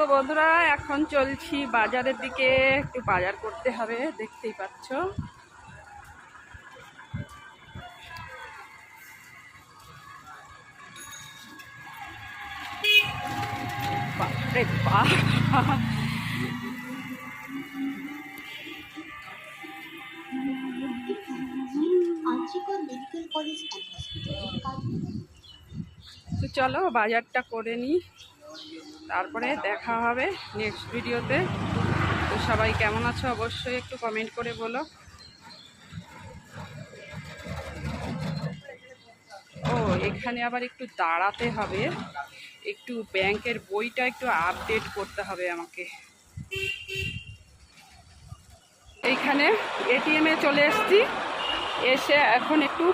তো বন্ধুরা এখন চলছি বাজারের দিকে, একটু বাজার করতে হবে, দেখতেই পাচ্ছ। বাপরে বাপ, তো চলো বাজারটা করে নিই, তারপরে দেখা হবে নেক্সট ভিডিওতে। তো সবাই কেমন আছো অবশ্যই একটু কমেন্ট করে বলো। ও এখানে আবার একটু দাঁড়াতে হবে, একটু ব্যাংকের বইটা একটু আপডেট করতে হবে আমাকে। এইখানে এটিএমে চলে এসেছি, এসে এখন একটু